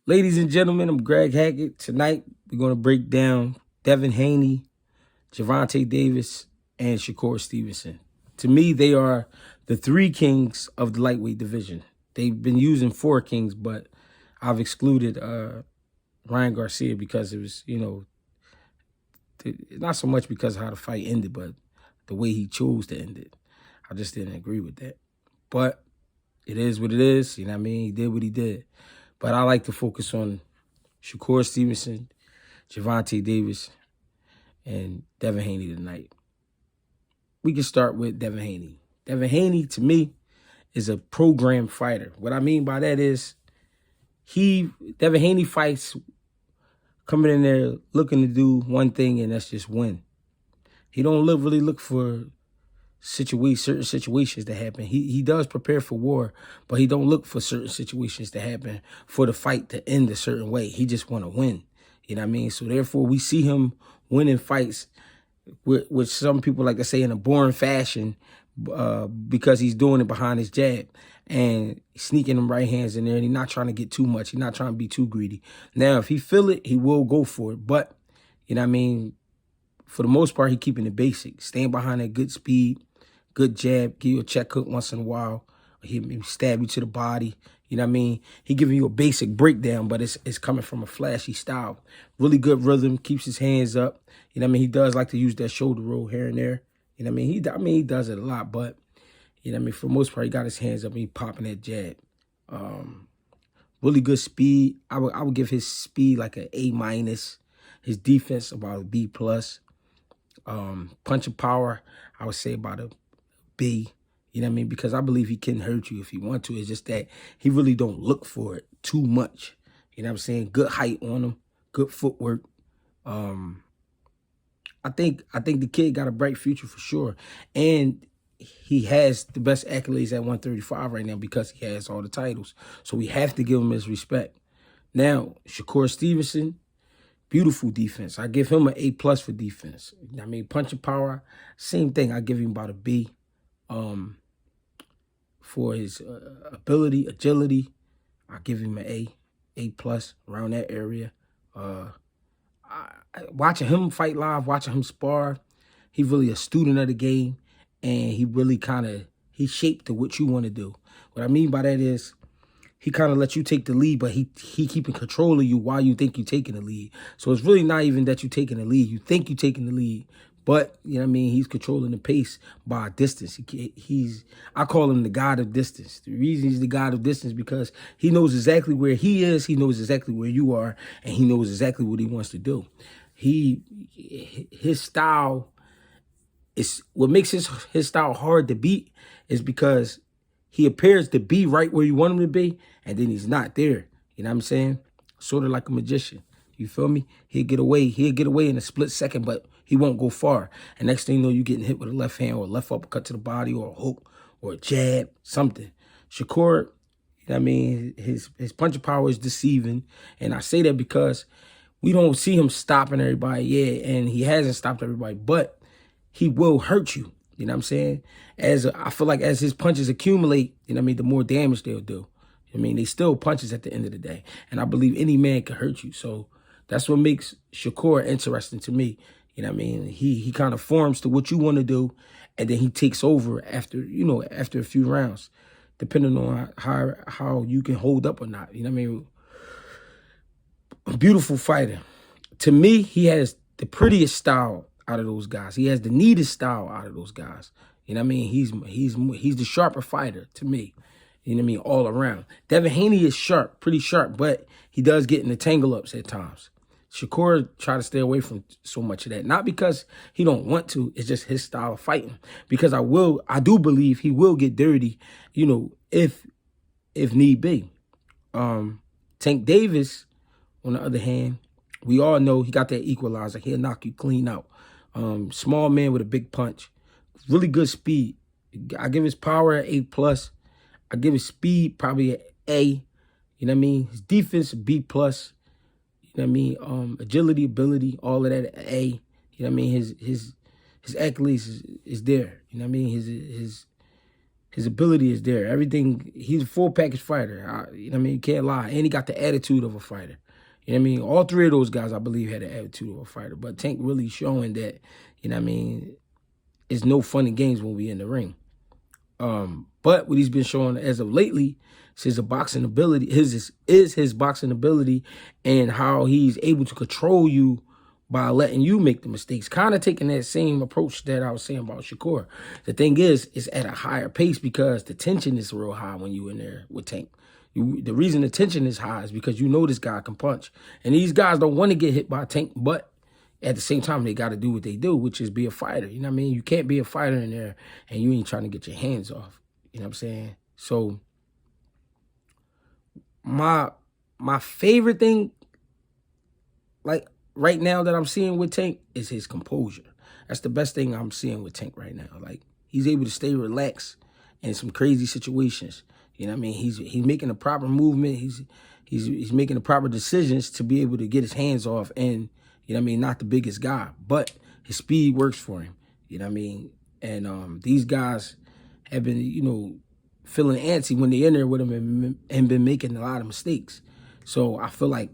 Ladies and gentlemen, I'm Greg Hackett. Tonight, we're going to break down DEVIN, Haney, GERVONTA Davis, and Shakur Stevenson. To me, they are the three kings of the lightweight division. They've been using four kings, but I've excluded Ryan Garcia because it was, not so much because of how the fight ended, but the way he chose to end it. I just didn't agree with that. But it is what it is. You know what I mean? He did what he did. But I like to focus on Shakur Stevenson, GERVONTA Davis, and DEVIN Haney tonight. We can start with DEVIN Haney. DEVIN Haney, to me, is a programmed fighter. What I mean by that is DEVIN Haney fights coming in there looking to do one thing, and that's just win. He don't really look for certain situations to happen. He does prepare for war, but he don't look for certain situations to happen for the fight to end a certain way. He just want to win. You know what I mean? So therefore, we see him winning fights with some people like to say in a boring fashion because he's doing it behind his jab and sneaking them right hands in there, and he's not trying to get too much. He's not trying to be too greedy. Now, if he feel it, he will go for it. But, you know what I mean, for the most part, he keeping it basic. Staying behind that good speed, good jab, give you a check hook once in a while. He stab you to the body. You know what I mean? He giving you a basic breakdown, but it's coming from a flashy style. Really good rhythm, keeps his hands up. You know what I mean? He does like to use that shoulder roll here and there. You know what I mean? He does it a lot, but, you know what I mean? For the most part, he got his hands up and he popping that jab. Really good speed. I would give his speed like an A-. His defense about a B+. Punch and power, I would say about a B. You know what I mean? Because I believe he can hurt you if he want to. It's just that he really don't look for it too much. You know what I'm saying? Good height on him. Good footwork. I think the kid got a bright future for sure. And he has the best accolades at 135 right now because he has all the titles. So we have to give him his respect. Now, Shakur Stevenson, beautiful defense. I give him an A+ for defense. I mean, punch and power, same thing. I give him about a B. For his ability, agility, I give him an A+ around that area. Watching him fight live, watching him spar, he's really a student of the game, and he really he shaped to what you want to do. What I mean by that is he kind of lets you take the lead, but he keeping control of you while you think you're taking the lead. So it's really not even that you're taking the lead. You think you're taking the lead, but, you know what I mean, he's controlling the pace by distance. I call him the god of distance. The reason he's the god of distance because he knows exactly where he is, he knows exactly where you are, and he knows exactly what he wants to do. His style is what makes his style hard to beat is because he appears to be right where you want him to be, and then he's not there. You know what I'm saying? Sort of like a magician. You feel me? He'll get away in a split second, but he won't go far. And next thing you know, you're getting hit with a left hand or a left uppercut to the body or a hook or a jab, something. Shakur, you know what I mean, his punch power is deceiving. And I say that because we don't see him stopping everybody. Yeah, and he hasn't stopped everybody, but he will hurt you. You know what I'm saying? I feel like as his punches accumulate, you know what I mean, the more damage they'll do. I mean, they still punches at the end of the day. And I believe any man can hurt you. So that's what makes Shakur interesting to me. You know what I mean? He kind of forms to what you want to do, and then he takes over after a few rounds, depending on how you can hold up or not. You know what I mean? A beautiful fighter. To me, he has the prettiest style out of those guys. He has the neatest style out of those guys. You know what I mean? He's the sharper fighter to me. You know what I mean? All around. DEVIN Haney is sharp, pretty sharp, but he does get in the tangle-ups at times. Shakur try to stay away from so much of that. Not because he don't want to, it's just his style of fighting. Because I do believe he will get dirty, if need be. Tank Davis, on the other hand, we all know he got that equalizer. He'll knock you clean out. Small man with a big punch. Really good speed. I give his power an A+. I give his speed probably an A. You know what I mean? His defense, B+. You know what I mean? Agility, ability, all of that, A. You know what I mean? His accolades is there. You know what I mean? His ability is there. Everything, he's a full package fighter. You know what I mean? You can't lie. And he got the attitude of a fighter. You know what I mean? All three of those guys, I believe, had the attitude of a fighter. But Tank really showing that, you know what I mean, it's no fun and games when we in the ring. But what he's been showing as of lately is his boxing ability, his boxing ability, and how he's able to control you by letting you make the mistakes. Kind of taking that same approach that I was saying about Shakur. The thing is, it's at a higher pace because the tension is real high when you in there with Tank. The reason the tension is high is because you know this guy can punch. And these guys don't want to get hit by Tank, but at the same time, they got to do what they do, which is be a fighter. You know what I mean? You can't be a fighter in there and you ain't trying to get your hands off. You know what I'm saying? So my favorite thing, like right now that I'm seeing with Tank, is his composure. That's the best thing I'm seeing with Tank right now. Like, he's able to stay relaxed in some crazy situations. You know what I mean? He's making the proper movement. He's making the proper decisions to be able to get his hands off. And you know what I mean? Not the biggest guy, but his speed works for him. You know what I mean? And these guys have been, you know, feeling antsy when they in there with him and been making a lot of mistakes. So I feel like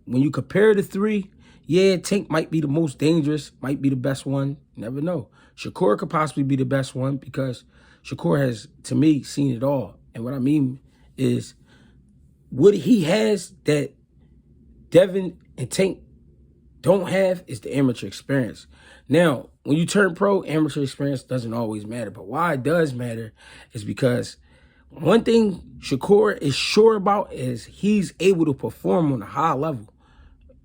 when you compare the three, yeah, Tank might be the most dangerous, might be the best one. You never know. Shakur could possibly be the best one because Shakur has, to me, seen it all. And what I mean is what he has that Devin and Tank don't have is the amateur experience. Now, when you turn pro, amateur experience doesn't always matter. But why it does matter is because one thing Shakur is sure about is he's able to perform on a high level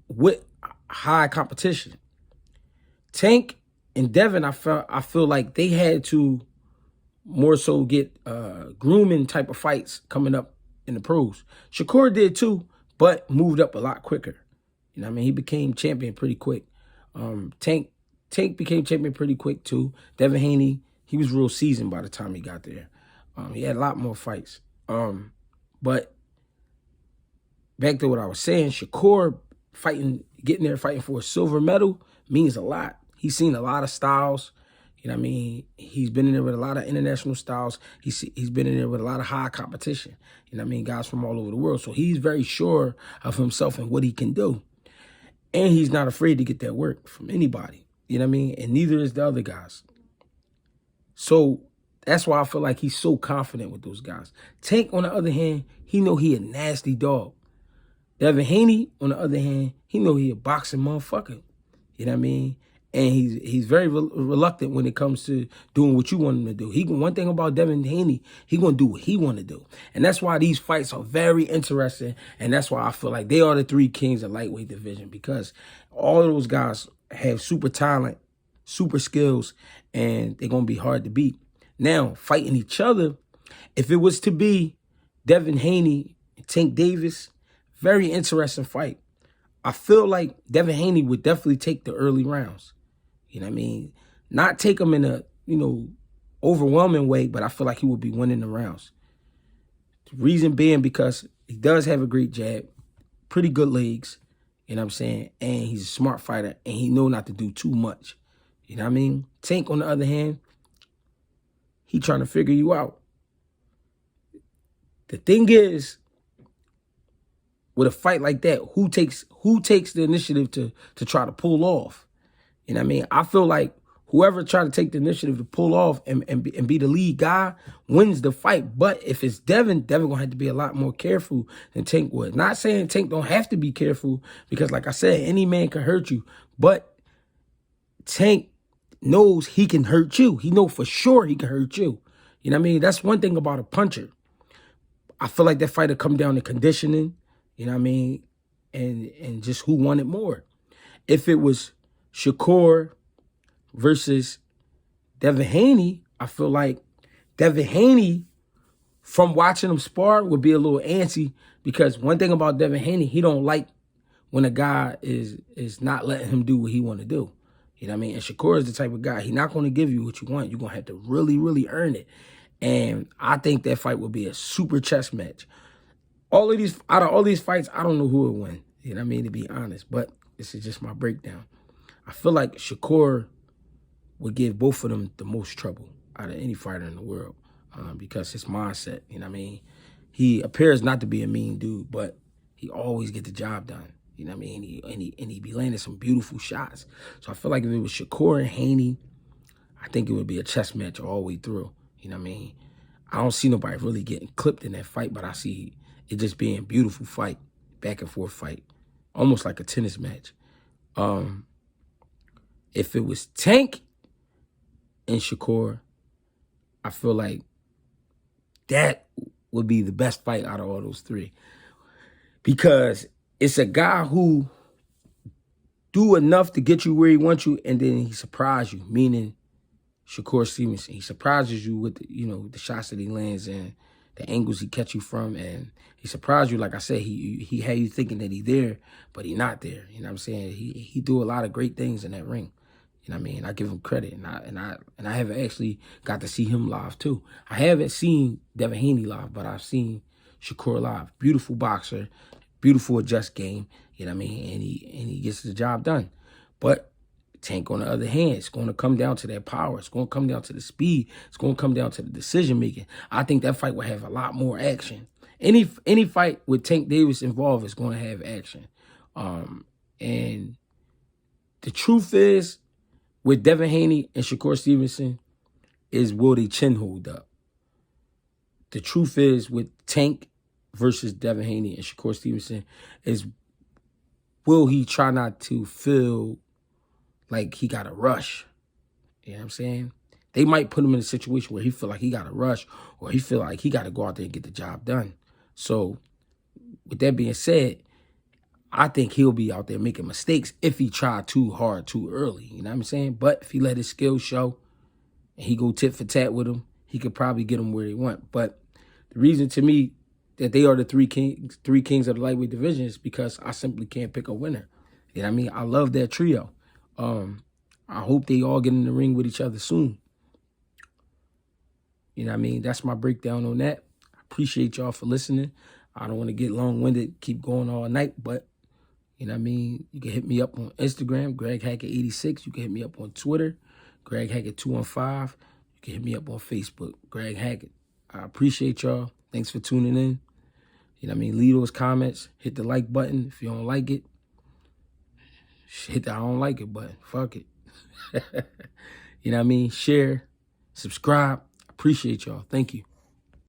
with high competition. Tank and Devin, I feel like they had to more so get grooming type of fights coming up in the pros. Shakur did too, but moved up a lot quicker. You know what I mean? He became champion pretty quick. Tank became champion pretty quick too. Devin Haney, he was real seasoned by the time he got there. He had a lot more fights. But back to what I was saying, Shakur getting there fighting for a silver medal means a lot. He's seen a lot of styles. You know what I mean? He's been in there with a lot of international styles. He's been in there with a lot of high competition. You know what I mean? Guys from all over the world. So he's very sure of himself and what he can do. And he's not afraid to get that work from anybody. You know what I mean? And neither is the other guys. So that's why I feel like he's so confident with those guys. Tank, on the other hand, he know he a nasty dog. Devin Haney, on the other hand, he know he a boxing motherfucker. You know what I mean? And he's very reluctant when it comes to doing what you want him to do. One thing about Devin Haney, he gonna do what he want to do, and that's why these fights are very interesting. And that's why I feel like they are the three kings of lightweight division, because all of those guys have super talent, super skills, and they're gonna be hard to beat. Now, fighting each other, if it was to be Devin Haney and Tank Davis, very interesting fight. I feel like Devin Haney would definitely take the early rounds. You know what I mean? Not take them in a, overwhelming way, but I feel like he would be winning the rounds. The reason being because he does have a great jab, pretty good legs, you know what I'm saying? And he's a smart fighter, and he know not to do too much. You know what I mean? Tank, on the other hand, he trying to figure you out. The thing is, with a fight like that, who takes the initiative to try to pull off? You know what I mean? I feel like whoever try to take the initiative to pull off and be the lead guy wins the fight. But if it's Devin gonna have to be a lot more careful than Tank would. Not saying Tank don't have to be careful, because like I said, any man can hurt you. But Tank knows he can hurt you. He know for sure he can hurt you. You know what I mean? That's one thing about a puncher. I feel like that fight will come down to conditioning. You know what I mean? And just who wanted more. If it was Shakur versus Devin Haney, I feel like Devin Haney, from watching him spar, would be a little antsy, because one thing about Devin Haney, he don't like when a guy is not letting him do what he want to do. You know what I mean? And Shakur is the type of guy, he's not going to give you what you want. You're going to have to really, really earn it. And I think that fight would be a super chess match. Out of all these fights, I don't know who would win. You know what I mean, to be honest. But this is just my breakdown. I feel like Shakur would give both of them the most trouble. out of any fighter in the world because his mindset, you know what I mean? He appears not to be a mean dude, but he always get the job done. You know what I mean? And he be landing some beautiful shots. So I feel like if it was Shakur and Haney, I think it would be a chess match all the way through. You know what I mean? I don't see nobody really getting clipped in that fight, but I see it just being a beautiful fight, back and forth fight, almost like a tennis match. If it was Tank and Shakur, I feel like that would be the best fight out of all those three. Because it's a guy who do enough to get you where he wants you, and then he surprise you, meaning Shakur Stevenson. He surprises you with, the shots that he lands and the angles he catch you from, and he surprised you, like I said, he had you thinking that he there, but he not there. You know what I'm saying? He do a lot of great things in that ring. You know what I mean? I give him credit, and I haven't actually got to see him live too. I haven't seen Devin Haney live, but I've seen Shakur live. Beautiful boxer, beautiful adjust game. You know what I mean? And he gets the job done. But Tank, on the other hand, it's going to come down to that power. It's going to come down to the speed. It's going to come down to the decision making. I think that fight will have a lot more action. Any fight with Tank Davis involved is going to have action. And the truth is, with Devin Haney and Shakur Stevenson, is will they chin hold up? The truth is, with Tank versus Devin Haney and Shakur Stevenson, is will he try not to feel like he got to rush? You know what I'm saying? They might put him in a situation where he feel like he got to rush, or he feel like he got to go out there and get the job done. So with that being said, I think he'll be out there making mistakes if he tried too hard too early. You know what I'm saying? But if he let his skills show and he go tit for tat with him, he could probably get him where he want. But the reason to me that they are the three kings of the lightweight division is because I simply can't pick a winner. You know what I mean? I love that trio. I hope they all get in the ring with each other soon. You know what I mean? That's my breakdown on that. I appreciate y'all for listening. I don't want to get long-winded, keep going all night, but you know what I mean? You can hit me up on Instagram, Greg Hackett86. You can hit me up on Twitter, Greg Hackett215. You can hit me up on Facebook, Greg Hackett. I appreciate y'all. Thanks for tuning in. You know what I mean? Leave those comments. Hit the like button if you don't like it. Hit the I don't like it button. Fuck it. You know what I mean? Share, subscribe. Appreciate y'all. Thank you.